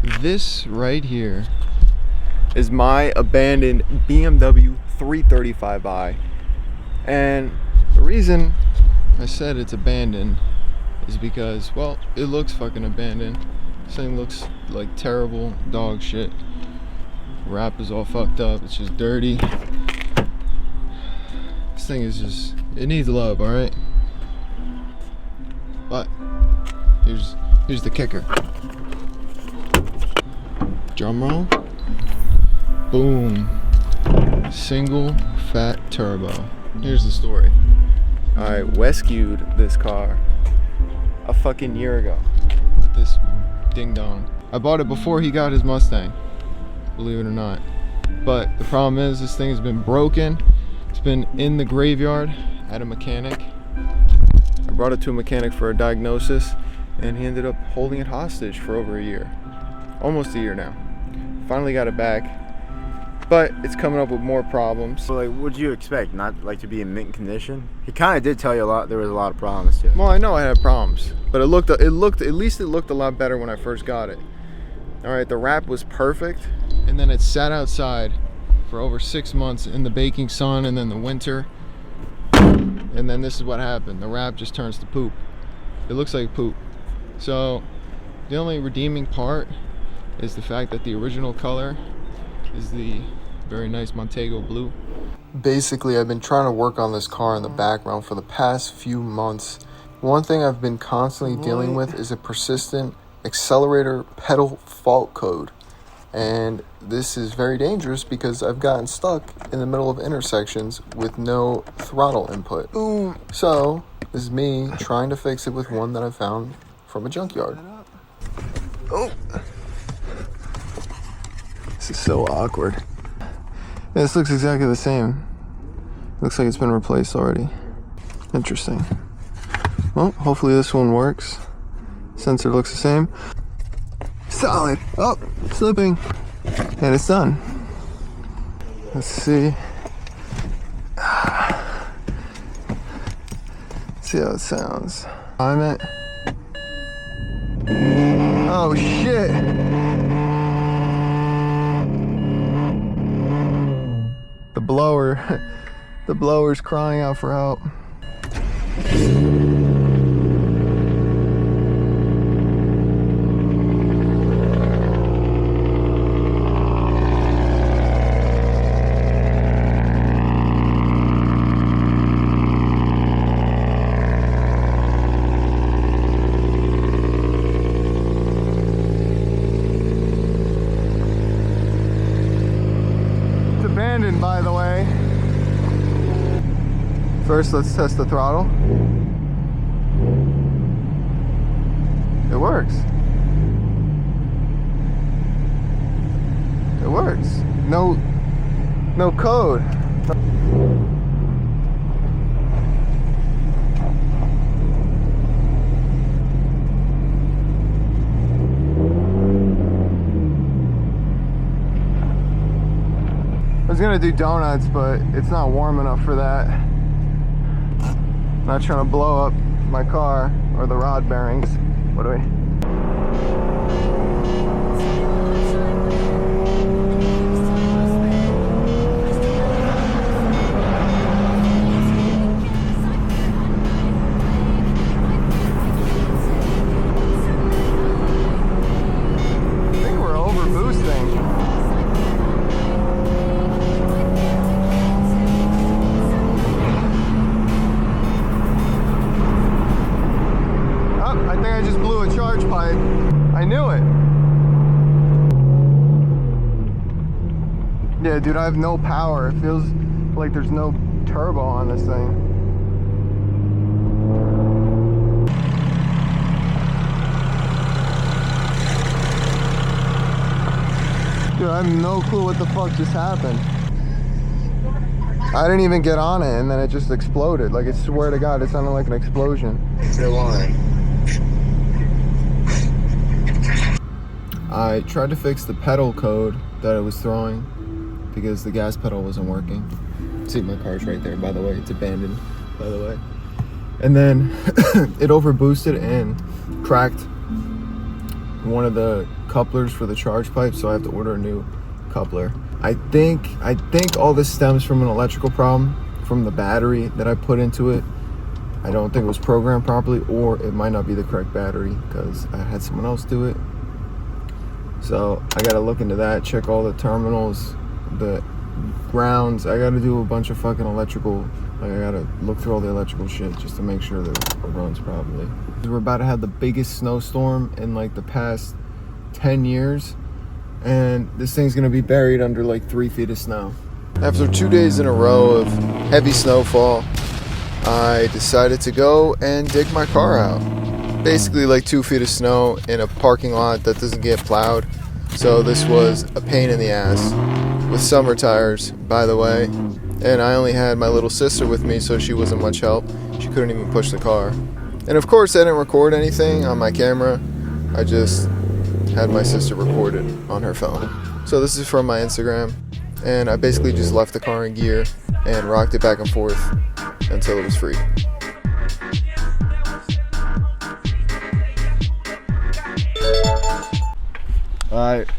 This right here is my abandoned BMW 335i. And the reason I said it's abandoned is because, well, it looks fucking abandoned. This thing looks like terrible dog shit. Wrap is all fucked up. It's just dirty. This thing is just, it needs love, alright? But here's the kicker. Drum roll. Boom. Single fat turbo. Here's the story. I rescued this car a fucking year ago with this ding dong. I bought it before he got his Mustang, believe it or not. But the problem is this thing has been broken. It's been in the graveyard at a mechanic. I brought it to a mechanic for a diagnosis and he ended up holding it hostage for over a year. Almost a year now. Finally got it back, but it's coming up with more problems. So like, what did you expect? Not like to be in mint condition? He kind of did tell you a lot. There was a lot of problems too. Well, I know I had problems, but at least it looked a lot better when I first got it. All right, the wrap was perfect, and then it sat outside for over 6 months in the baking sun, and then the winter, and then this is what happened. The wrap just turns to poop. It looks like poop. So the only redeeming part is the fact that the original color is the very nice Montego blue. Basically, I've been trying to work on this car in the background for the past few months. One thing I've been constantly dealing with is a persistent accelerator pedal fault code. And this is very dangerous because I've gotten stuck in the middle of intersections with no throttle input. Boom. So this is me trying to fix it with one that I found from a junkyard. Oh. This is so awkward. Yeah, this looks exactly the same. Looks like it's been replaced already. Interesting. Well, hopefully this one works. Sensor looks the same. Solid. Oh, slipping. And it's done. Let's see. See how it sounds. I'm it. Oh shit. The blower's crying out for help. It's abandoned, by the way. First, let's test the throttle. It works. It works. No code. I was gonna do donuts, but it's not warm enough for that. Not trying to blow up my car or the rod bearings. What do we? I think we're over boosting. I just blew a charge pipe. I knew it. Yeah, dude, I have no power. It feels like there's no turbo on this thing. Dude, I have no clue what the fuck just happened. I didn't even get on it and then it just exploded. Like, I swear to God, it sounded like an explosion. They're lying. I tried to fix the pedal code that it was throwing because the gas pedal wasn't working. See, my car's right there, by the way. It's abandoned, by the way. And then it overboosted and cracked one of the couplers for the charge pipe, so I have to order a new coupler. I think all this stems from an electrical problem from the battery that I put into it. I don't think it was programmed properly, or it might not be the correct battery because I had someone else do it. So I gotta look into that, check all the terminals, the grounds. I gotta do a bunch of fucking electrical, like I gotta look through all the electrical shit just to make sure that it runs properly. We're about to have the biggest snowstorm in like the past 10 years, and this thing's gonna be buried under like 3 feet of snow. After 2 days in a row of heavy snowfall, I decided to go and dig my car out. Basically like 2 feet of snow in a parking lot that doesn't get plowed. So this was a pain in the ass with summer tires, by the way. And I only had my little sister with me, so she wasn't much help. She couldn't even push the car. And of course I didn't record anything on my camera. I just had my sister record it on her phone. So this is from my Instagram. And I basically just left the car in gear and rocked it back and forth until it was free. Alright,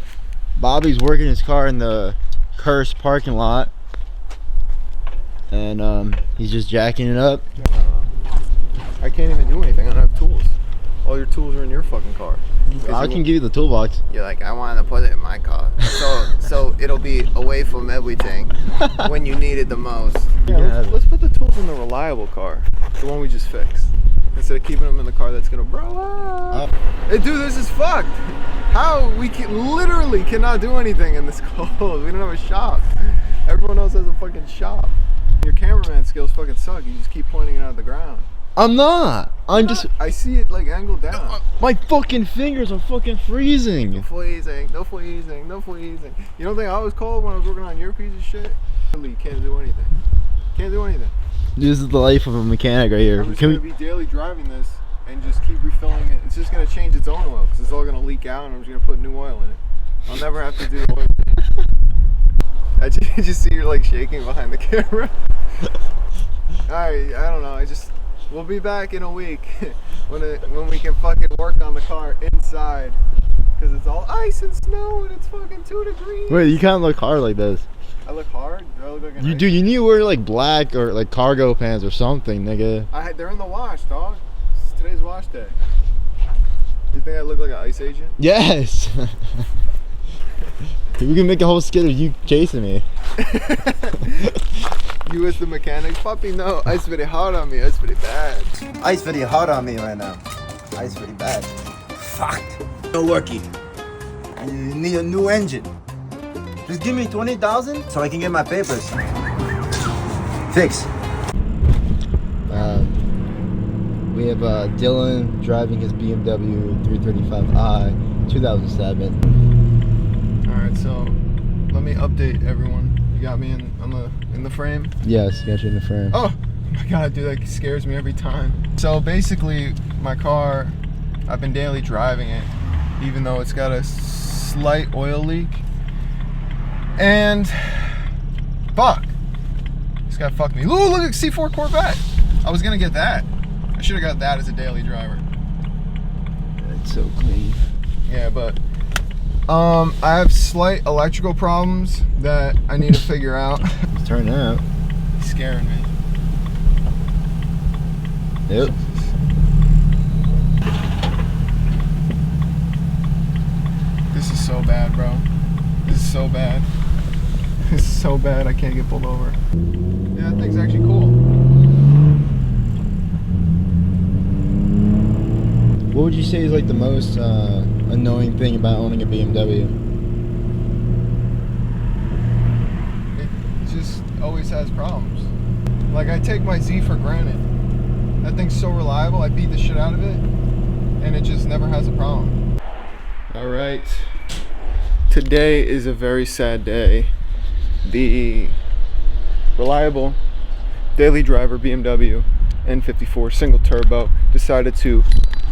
Bobby's working his car in the cursed parking lot, and he's just jacking it up. I can't even do anything. I don't have tools. All your tools are in your fucking car. I can give you the toolbox. You're like, I wanted to put it in my car, so it'll be away from everything when you need it the most. Yeah, let's put the tools in the reliable car, the one we just fixed, instead of keeping them in the car that's gonna blow up. Hey, dude, this is fucked. How we literally cannot do anything in this cold. We don't have a shop. Everyone else has a fucking shop. Your cameraman skills fucking suck. You just keep pointing it out of the ground. I'm not. I see it like angled down. My fucking fingers are fucking freezing. No freezing. You don't think I was cold when I was working on your piece of shit? You can't do anything. Can't do anything. This is the life of a mechanic right here. I'm just gonna be daily driving this and just keep refilling it. It's just gonna change its own oil because it's all gonna leak out, and I'm just gonna put new oil in it. I'll never have to do the oil change. I just see you're like shaking behind the camera. Alright, I don't know. We'll be back in a week when we can fucking work on the car inside, because it's all ice and snow and it's fucking 2 degrees. Wait, you can't look hard like this. I look hard? Do I look like an You ice? do. You need to wear like black or like cargo pants or something, nigga. They're in the wash, dog. It's today's wash day. You think I look like an ice agent? Yes. We can make a whole skit of you chasing me. You as the mechanic? Puppy, no. Ice very hard on me. Ice very bad. Ice very hard on me right now. Ice very bad. Fucked. No working. You need a new engine. Just give me 20,000 so I can get my papers. Fix. We have Dylan driving his BMW 335i 2007. Alright, so let me update everyone. You got me in the frame? Yes, got you in the frame. Oh my god, dude, that scares me every time. So basically, my car, I've been daily driving it, even though it's got a slight oil leak. And fuck, this guy fucked me. Ooh, look at C4 Corvette. I was gonna get that. I should have got that as a daily driver. It's so clean. Yeah, but I have slight electrical problems that I need to figure out. Turn out. He's scaring me. Yep. This is so bad, bro. This is so bad. This is so bad I can't get pulled over. Yeah, that thing's actually cool. What would you say is like the most annoying thing about owning a BMW? It just always has problems. Like, I take my Z for granted. That thing's so reliable, I beat the shit out of it, and it just never has a problem. Alright. Today is a very sad day. The reliable daily driver BMW N54 single turbo decided to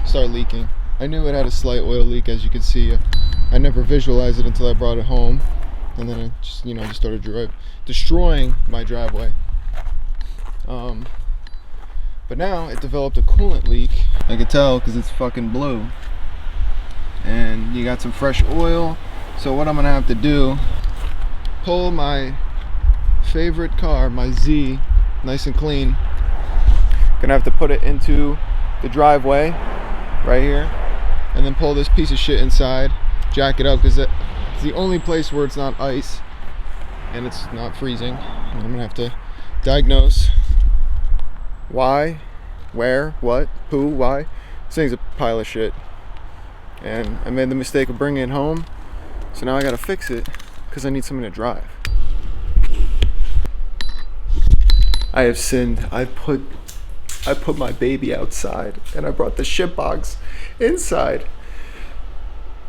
start leaking. I knew it had a slight oil leak, as you can see. I never visualized it until I brought it home, and then I just, just started destroying my driveway. But now it developed a coolant leak. I could tell because it's fucking blue, and you got some fresh oil. So what I'm gonna have to do, pull my favorite car, my Z, nice and clean. Gonna have to put it into the driveway right here, and then pull this piece of shit inside, jack it up, because it's the only place where it's not ice and it's not freezing. And I'm gonna have to diagnose why, where, what, who, why. This thing's a pile of shit, and I made the mistake of bringing it home, so now I gotta fix it because I need something to drive. I have sinned. I put my baby outside and I brought the shit box inside.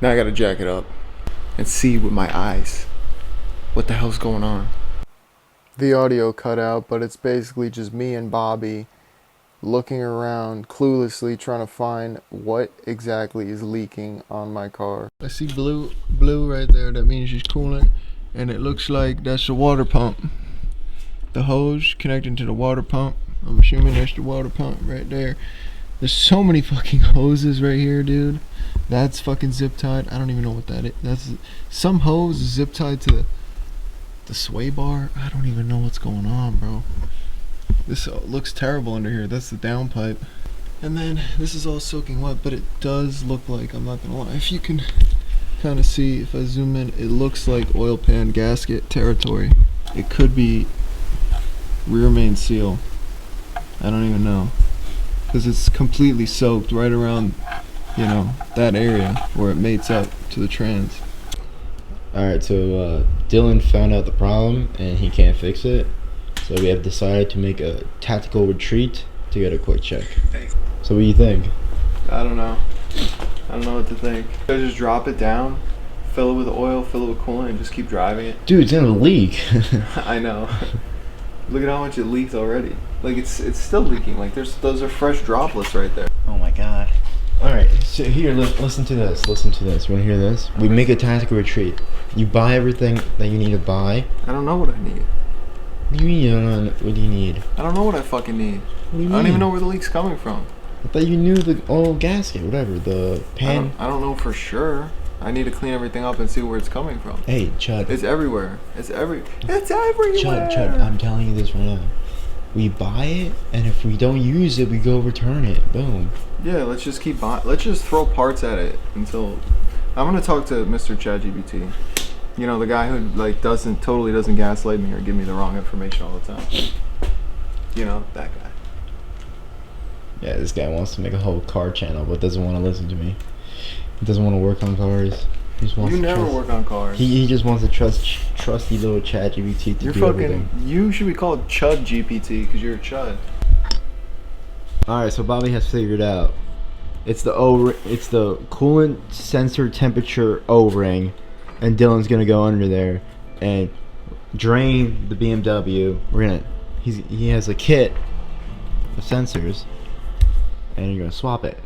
Now I gotta jack it up and see with my eyes what the hell's going on. The audio cut out, but it's basically just me and Bobby looking around cluelessly trying to find what exactly is leaking on my car. I see blue right there. That means it's coolant, and it looks like that's the water pump. The hose connecting to the water pump. I'm assuming that's the water pump right there. There's so many fucking hoses right here, dude. That's fucking zip tied. I don't even know what that is. That's some hose is zip tied to the sway bar. I don't even know what's going on, bro. This looks terrible under here. That's the downpipe. And then this is all soaking wet, but it does look like, I'm not gonna lie, if you can kind of see, if I zoom in, it looks like oil pan gasket territory. It could be rear main seal. I don't even know, because it's completely soaked right around, you know, that area where it mates up to the trans. Alright, so Dylan found out the problem and he can't fix it, so we have decided to make a tactical retreat to get a quick check. So what do you think? I don't know. I don't know what to think. Should I just drop it down, fill it with oil, fill it with coolant, and just keep driving it? Dude, it's gonna leak. I know. Look at how much it leaked already. Like it's still leaking. Like those are fresh droplets right there. Oh my god. Alright, so here, listen to this. Listen to this. You wanna hear this? We make a tactical retreat. You buy everything that you need to buy. I don't know what I need. What do you mean you don't know what do you need? I don't know what I fucking need. What do you mean? I don't even know where the leak's coming from. I thought you knew the oil gasket, whatever, the pan. I don't know for sure. I need to clean everything up and see where it's coming from. Hey, Chud. It's everywhere. It's everywhere. Chud, I'm telling you this right now. We buy it, and if we don't use it, we go return it. Boom. Yeah, let's just keep buying. Let's just throw parts at it until. I'm gonna talk to Mr. ChatGPT. You know, the guy who like totally doesn't gaslight me or give me the wrong information all the time. You know, that guy. Yeah, this guy wants to make a whole car channel, but doesn't want to listen to me. He doesn't want to work on cars. He just wants you to never trust. work on cars. He just wants to trusty little ChatGPT to You're do fucking. everything. You should be called Chud GPT because you're a chud. All right, so Bobby has figured out. It's the coolant sensor temperature O-ring, and Dylan's gonna go under there and drain the BMW. He has a kit of sensors, and you're gonna swap it.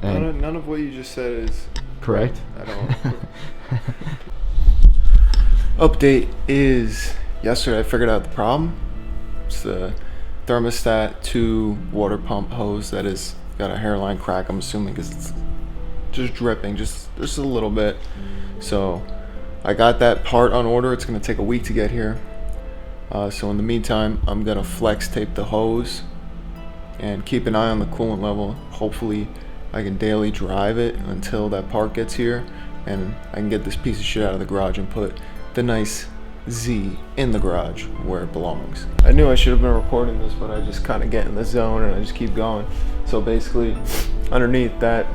And None of what you just said is correct at all. Update is yesterday I figured out the problem. It's the thermostat to water pump hose that is got a hairline crack, I'm assuming, because it's just dripping just a little bit. So I got that part on order. It's going to take a week to get here. So in the meantime, I'm going to flex tape the hose and keep an eye on the coolant level. Hopefully I can daily drive it until that part gets here, and I can get this piece of shit out of the garage and put the nice Z in the garage where it belongs. I knew I should have been recording this, but I just kind of get in the zone and I just keep going. So basically, underneath that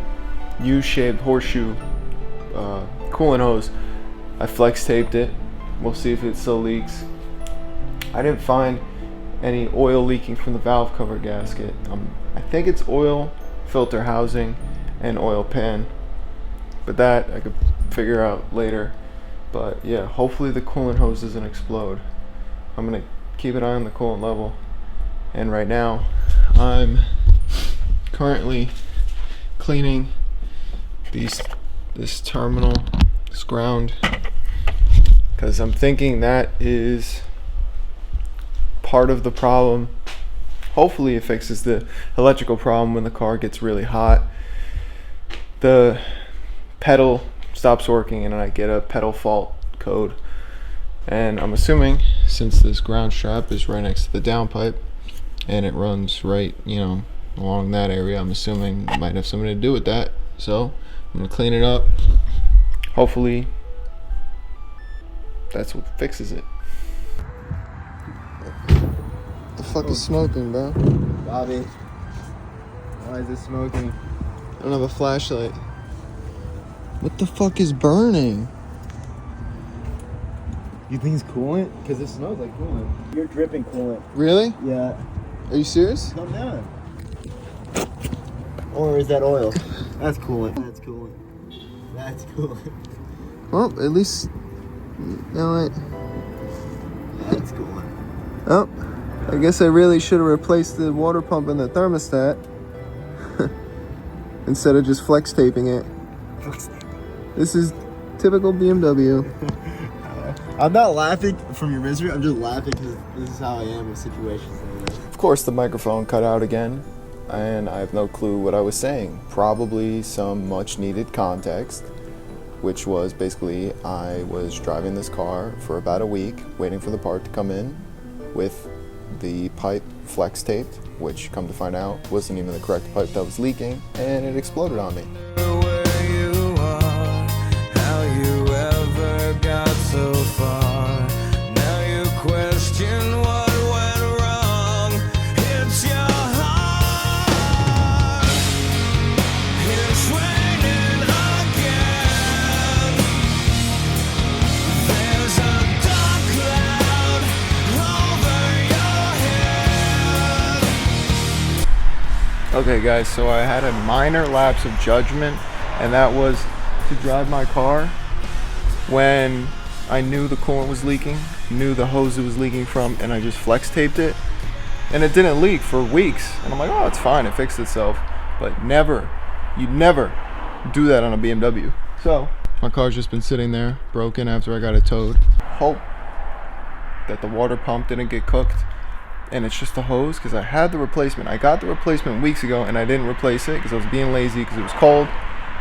U-shaped horseshoe coolant hose, I flex taped it. We'll see if it still leaks. I didn't find any oil leaking from the valve cover gasket. I think it's oil filter housing and oil pan, but that I could figure out later. But yeah, hopefully the coolant hose doesn't explode. I'm gonna keep an eye on the coolant level, and right now I'm currently cleaning this terminal, this ground, because I'm thinking that is part of the problem. Hopefully it fixes the electrical problem when the car gets really hot. The pedal stops working and I get a pedal fault code. And I'm assuming, since this ground strap is right next to the downpipe and it runs right, you know, along that area, I'm assuming it might have something to do with that. So I'm gonna clean it up. Hopefully that's what fixes it. The fuck is smoking, bro? Bobby, why is it smoking? I don't have a flashlight. What the fuck is burning? You think it's coolant? Because it smells like coolant. You're dripping coolant. Really? Yeah. Are you serious? Calm down. Or is that oil? That's coolant. That's coolant. That's coolant. Well, at least, no, That's coolant. oh, I guess I really should have replaced the water pump and the thermostat instead of just flex taping it. This is typical BMW. I'm not laughing from your misery. I'm just laughing because this is how I am in situations like this. Of course, the microphone cut out again, and I have no clue what I was saying. Probably some much needed context, which was basically I was driving this car for about a week, waiting for the part to come in with the pipe flex taped, which, come to find out, wasn't even the correct pipe that was leaking, and it exploded on me. So far, now you question what went wrong. It's your heart. It's raining again. There's a dark cloud over your head. Okay guys, so I had a minor lapse of judgment, and that was to drive my car when I knew the coolant was leaking, knew the hose it was leaking from, and I just flex taped it. And it didn't leak for weeks. And I'm like, oh, it's fine, it fixed itself. But never, you'd never do that on a BMW. So, my car's just been sitting there, broken after I got it towed. Hope that the water pump didn't get cooked and it's just the hose, because I had the replacement. I got the replacement weeks ago and I didn't replace it because I was being lazy because it was cold.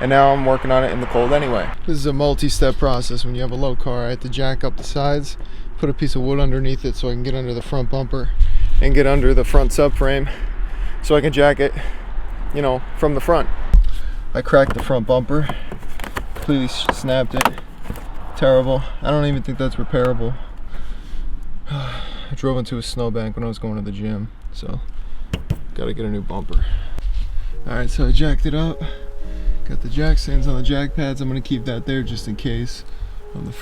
And now I'm working on it in the cold anyway. This is a multi-step process. When you have a low car, I had to jack up the sides, put a piece of wood underneath it so I can get under the front bumper and get under the front subframe so I can jack it, you know, from the front. I cracked the front bumper, completely snapped it. Terrible. I don't even think that's repairable. I drove into a snowbank when I was going to the gym, so gotta get a new bumper. All right, so I jacked it up. Got the jack stands on the jack pads. I'm gonna keep that there just in case on the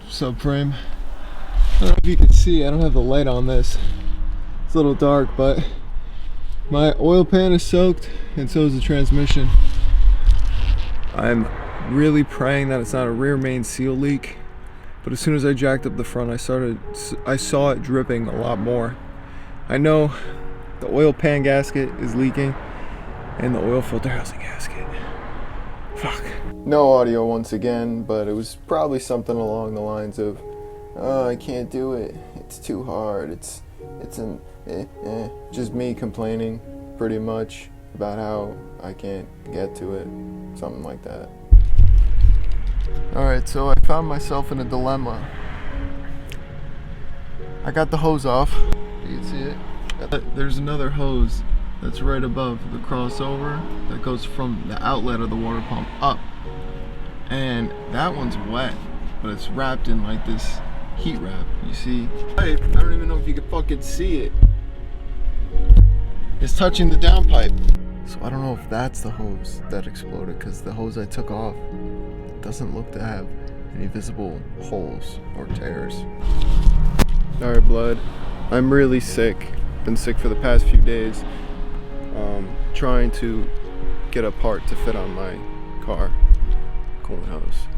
subframe. I don't know if you can see, I don't have the light on this. It's a little dark, but my oil pan is soaked and so is the transmission. I'm really praying that it's not a rear main seal leak, but as soon as I jacked up the front, I saw it dripping a lot more. I know the oil pan gasket is leaking and the oil filter housing gasket. Fuck. No audio once again, but it was probably something along the lines of, oh, I can't do it. It's too hard. It's just me complaining pretty much about how I can't get to it. Something like that. Alright, so I found myself in a dilemma. I got the hose off. You can see it. There's another hose that's right above the crossover that goes from the outlet of the water pump up, and that one's wet, but it's wrapped in like this heat wrap. You see, I don't even know if you can fucking see it. It's touching the downpipe, so I don't know if that's the hose that exploded, because the hose I took off doesn't look to have any visible holes or tears. Alright, blood, I'm really sick. Been sick for the past few days. Trying to get a part to fit on my car coolant hose.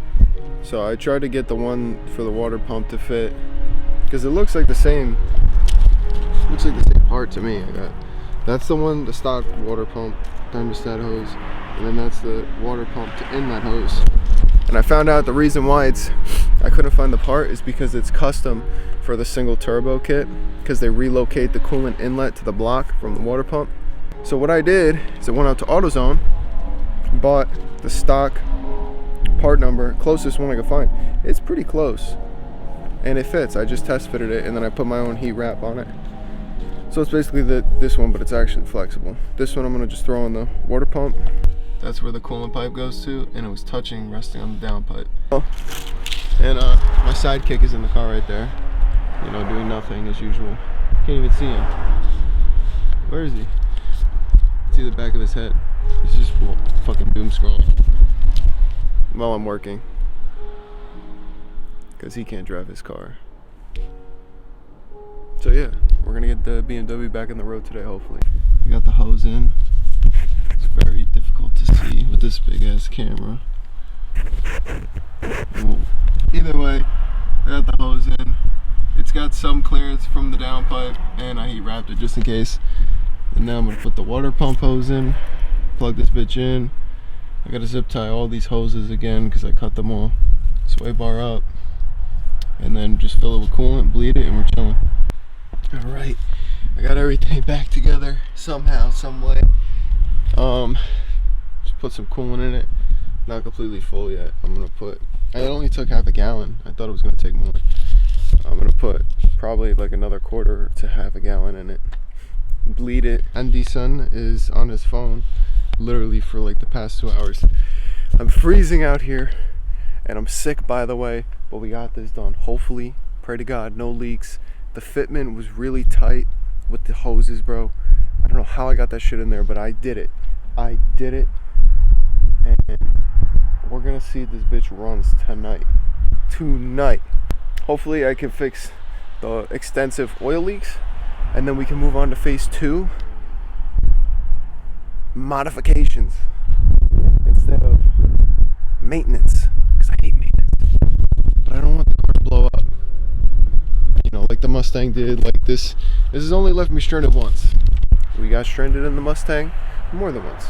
So I tried to get the one for the water pump to fit, because it looks like the same part to me. That's the one, the stock water pump thermostat hose, and then that's the water pump to inlet hose. And I found out the reason why I couldn't find the part is because it's custom for the single turbo kit, because they relocate the coolant inlet to the block from the water pump. So what I did is I went out to AutoZone and bought the stock part number, closest one I could find. It's pretty close, and it fits. I just test fitted it, and then I put my own heat wrap on it. So it's basically this one, but it's actually flexible. This one I'm gonna just throw in the water pump. That's where the coolant pipe goes to, and it was touching, resting on the down pipe. And my sidekick is in the car right there, you know, doing nothing as usual. Can't even see him. Where is he? See the back of his head. He's just fucking doom scrolling while I'm working, because he can't drive his car. So yeah, we're gonna get the BMW back on the road today, hopefully. I got the hose in. It's very difficult to see with this big ass camera. Well, either way, I got the hose in. It's got some clearance from the downpipe, and I heat wrapped it just in case. And now I'm gonna put the water pump hose in, plug this bitch in. I gotta zip tie all these hoses again because I cut them all. Sway bar up, and then just fill it with coolant, bleed it, and we're chilling. All right, I got everything back together somehow, some way. Just put some coolant in it. Not completely full yet. I only took half a gallon. I thought it was gonna take more. I'm gonna put probably like another quarter to half a gallon in it. Bleed it. Andy son is on his phone literally for like the past 2 hours. I'm freezing out here and I'm sick, by the way, but we got this done. Hopefully, pray to God, no leaks. The fitment was really tight with the hoses, bro. I don't know how I got that shit in there, but I did it. I did it. And we're gonna see if this bitch runs tonight. Hopefully I can fix the extensive oil leaks, and then we can move on to phase 2. Modifications instead of maintenance, because I hate maintenance. But I don't want the car to blow up, you know, like the Mustang did. Like this has only left me stranded once. We got stranded in the Mustang more than once,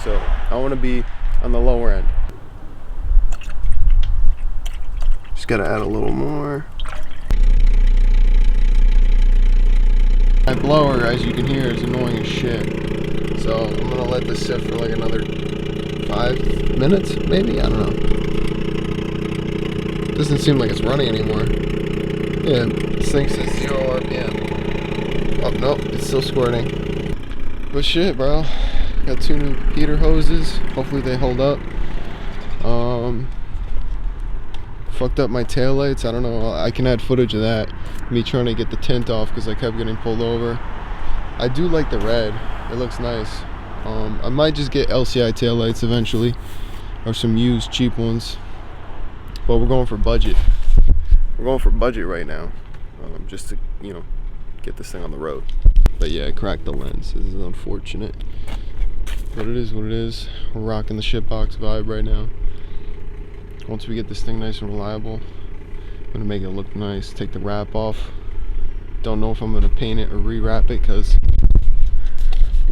so I want to be on the lower end. Just gotta add a little more. My blower, as you can hear, is annoying as shit. So I'm gonna let this sit for like another 5 minutes, maybe? I don't know. Doesn't seem like it's running anymore. Yeah, this thing says 0 RPM. Oh, nope, it's still squirting. But shit, bro. Got 2 new heater hoses. Hopefully they hold up. Fucked up my taillights. I don't know. I can add footage of that. Me trying to get the tint off because I kept getting pulled over. I do like the red. It looks nice. I might just get LCI taillights eventually, or some used cheap ones. But we're going for budget. We're going for budget right now, just to, you know, get this thing on the road. But yeah, I cracked the lens. This is unfortunate, but it is what it is. We're rocking the shitbox vibe right now. Once we get this thing nice and reliable, I'm gonna make it look nice. Take the wrap off. Don't know if I'm gonna paint it or rewrap it, because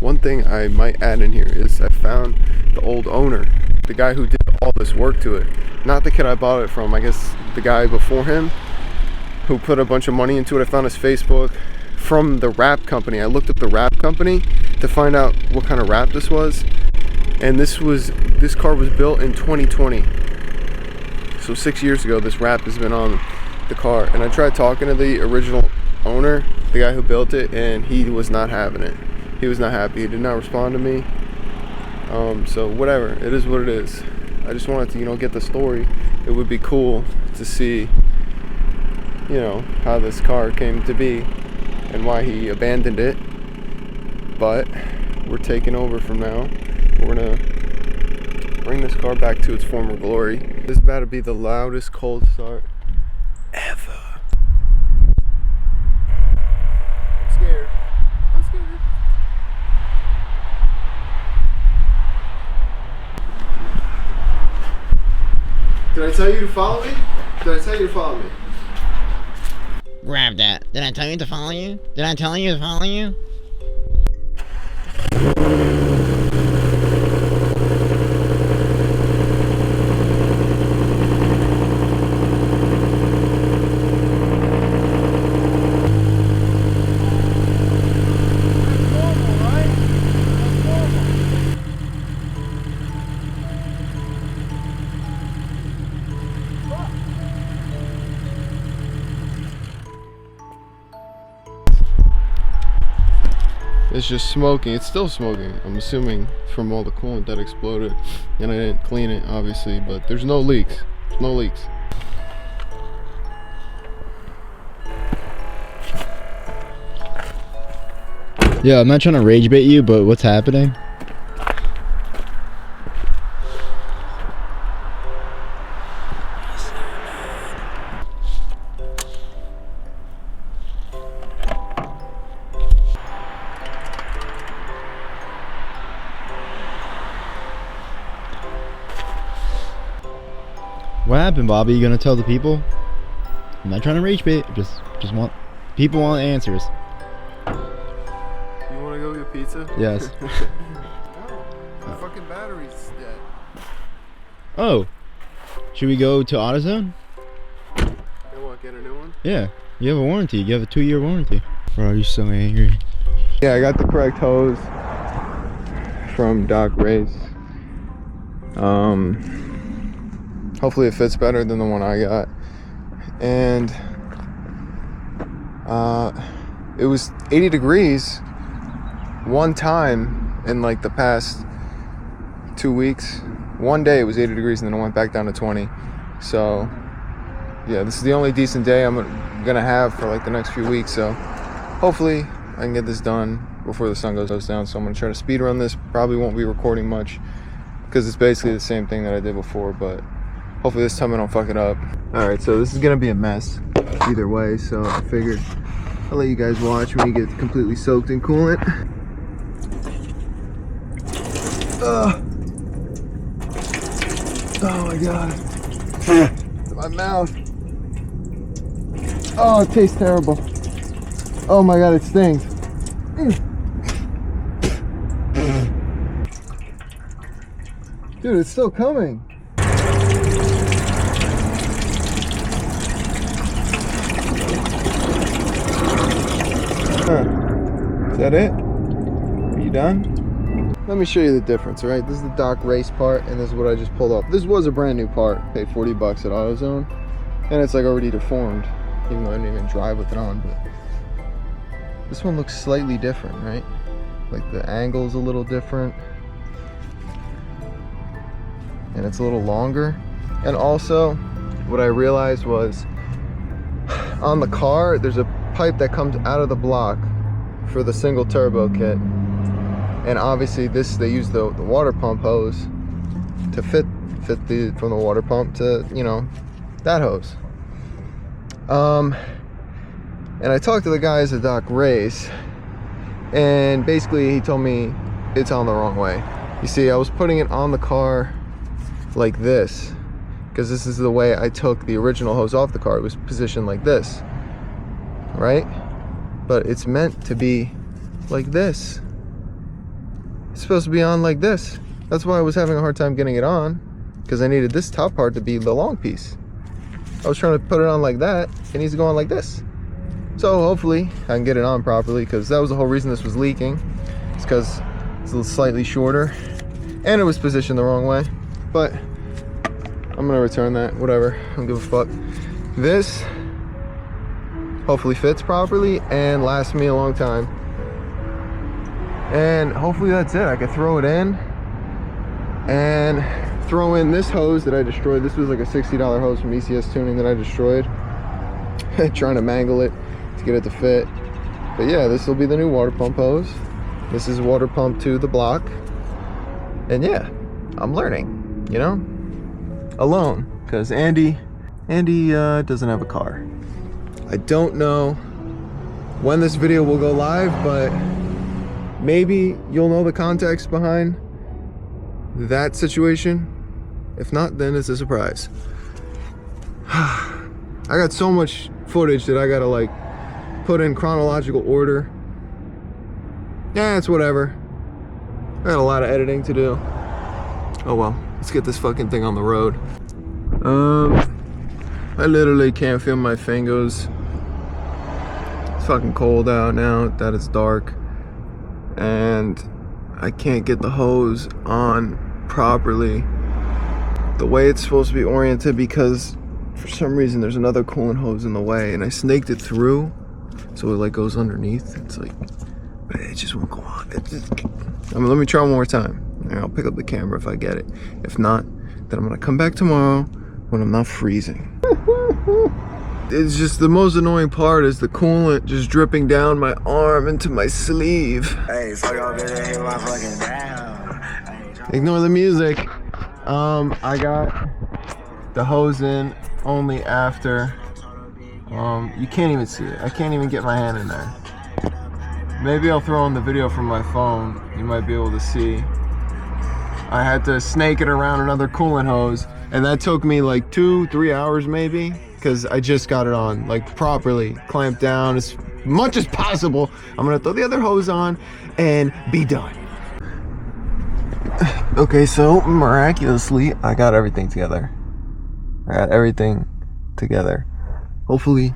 one thing I might add in here is I found the old owner, the guy who did all this work to it. Not the kid I bought it from, I guess the guy before him who put a bunch of money into it. I found his Facebook from the wrap company. I looked up the wrap company to find out what kind of wrap this was, and this car was built in 2020. So 6 years ago, this wrap has been on the car. And I tried talking to the original owner, the guy who built it, and he was not having it. He was not happy. He did not respond to me. So whatever, it is what it is. I just wanted to, you know, get the story. It would be cool to see, you know, how this car came to be and why he abandoned it. But we're taking over from now. We're gonna bring this car back to its former glory. This is about to be the loudest cold start ever. I'm scared. I'm scared. Did I tell you to follow me? Did I tell you to follow me? Grab that. Did I tell you to follow you? Did I tell you to follow you? It's just smoking. It's still smoking. I'm assuming from all the coolant that exploded, and I didn't clean it, obviously. But there's no leaks. There's no leaks. Yeah, I'm not trying to rage bait you, but what's happening? What happened, Bobby? You gonna tell the people? I'm not trying to rage bait. Just want people want answers. You want to go get pizza? Yes. No, the fucking battery's dead. Oh, should we go to AutoZone? You want to get a new one? Yeah, you have a warranty. You have a 2-year warranty. Bro, you're so angry. Yeah, I got the correct hose from Doc Ray's. Hopefully it fits better than the one I got. And it was 80 degrees one time in like the past 2 weeks. One day it was 80 degrees and then it went back down to 20. So yeah, this is the only decent day I'm gonna have for like the next few weeks. So hopefully I can get this done before the sun goes down. So I'm gonna try to speed run this. Probably won't be recording much because it's basically the same thing that I did before, but hopefully this time I don't fuck it up. All right, so this is gonna be a mess either way. So I figured I'll let you guys watch me get completely soaked in coolant. Oh my god. My mouth. Oh, it tastes terrible. Oh my god, it stings. Dude, it's still coming. Is that it? Are you done? Let me show you the difference, all right? This is the Doc Race part, and this is what I just pulled off. This was a brand new part. Paid 40 bucks at AutoZone, and it's like already deformed, even though I didn't even drive with it on. But this one looks slightly different, right? Like the angle's a little different, and it's a little longer. And also, what I realized was on the car, there's a pipe that comes out of the block for the single turbo kit, and obviously this they use the water pump hose to fit the from the water pump to, you know, that hose. And I talked to the guys at Doc Ray's, and basically he told me it's on the wrong way. You see, I was putting it on the car like this because this is the way I took the original hose off the car. It was positioned like this, right? But it's meant to be like this. It's supposed to be on like this. That's why I was having a hard time getting it on, because I needed this top part to be the long piece. I was trying to put it on like that. It needs to go on like this. So hopefully I can get it on properly, because that was the whole reason this was leaking. It's because it's a little slightly shorter and it was positioned the wrong way. But I'm gonna return that, whatever, I don't give a fuck. This hopefully fits properly and lasts me a long time. And hopefully that's it. I could throw it in and throw in this hose that I destroyed. This was like a $60 hose from ECS Tuning that I destroyed. Trying to mangle it to get it to fit. But yeah, this will be the new water pump hose. This is water pump to the block. And yeah, I'm learning, you know, alone, because Andy doesn't have a car. I don't know when this video will go live, but maybe you'll know the context behind that situation. If not, then it's a surprise. I got so much footage that I gotta like put in chronological order. Yeah, it's whatever. I got a lot of editing to do. Oh well, let's get this fucking thing on the road. I literally can't feel my fingers. It's fucking cold out now that it's dark, and I can't get the hose on properly the way it's supposed to be oriented, because for some reason there's another coolant hose in the way, and I snaked it through so it like goes underneath. It's like, but It just won't go on. I mean, let me try one more time. And I'll pick up the camera if I get it. If not, then I'm gonna come back tomorrow when I'm not freezing. It's just the most annoying part is the coolant just dripping down my arm into my sleeve. Hey, fuck off, bitch. Hit my fucking down. Ignore the music. I got the hose in only after. You can't even see it. I can't even get my hand in there. Maybe I'll throw in the video from my phone. You might be able to see. I had to snake it around another coolant hose, and that took me like 2-3 hours maybe, because I just got it on like properly clamped down as much as possible. I'm gonna throw the other hose on and be done. Okay, so miraculously I got everything together. Hopefully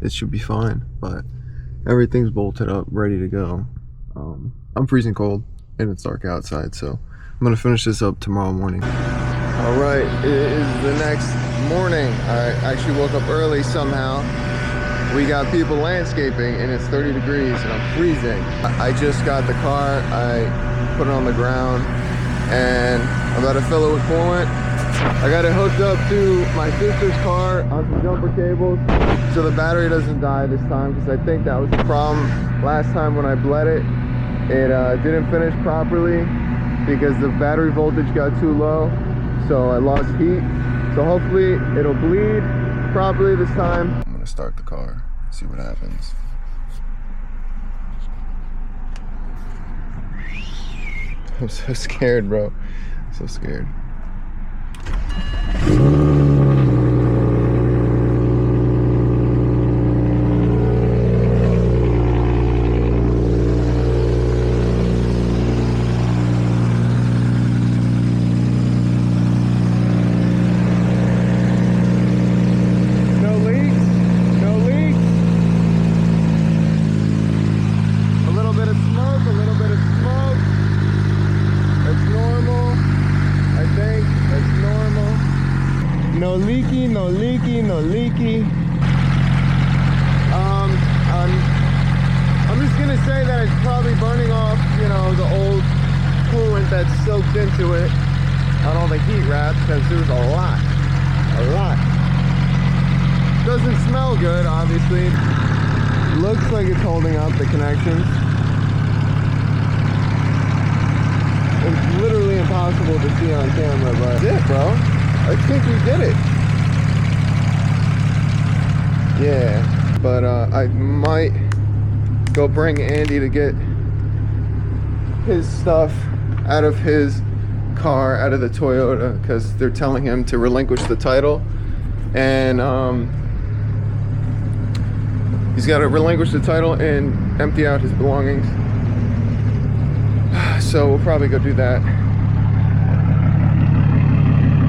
it should be fine, but everything's bolted up, ready to go. I'm freezing cold and it's dark outside, so I'm gonna finish this up tomorrow morning. All right, it is the next morning. I actually woke up early somehow. We got people landscaping and it's 30 degrees and I'm freezing. I just got the car, I put it on the ground and I'm about to fill it with coolant. I got it hooked up to my sister's car on some jumper cables so the battery doesn't die this time, because I think that was the problem last time when I bled it. It didn't finish properly because the battery voltage got too low, so I lost heat. So hopefully it'll bleed properly this time. I'm gonna start the car, see what happens. I'm so scared, bro. So scared. No leaky. I'm just gonna say that it's probably burning off, you know, the old coolant that's soaked into it on all the heat wraps, because there's a lot. Doesn't smell good, obviously. Looks like it's holding up the connections. It's literally impossible to see on camera, but yeah, bro, I think we did it. Yeah, but I might go bring Andy to get his stuff out of his car, out of the Toyota, because they're telling him to relinquish the title, and he's got to relinquish the title and empty out his belongings. So we'll probably go do that.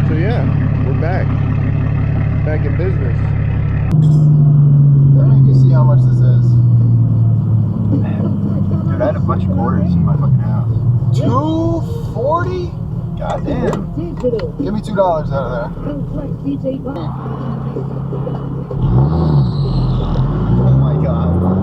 So yeah, we're back in business. I don't know if you see how much this is. Dude, I had a bunch of quarters in my fucking house. $2.40? Goddamn. Give me $2 out of there. Oh my god.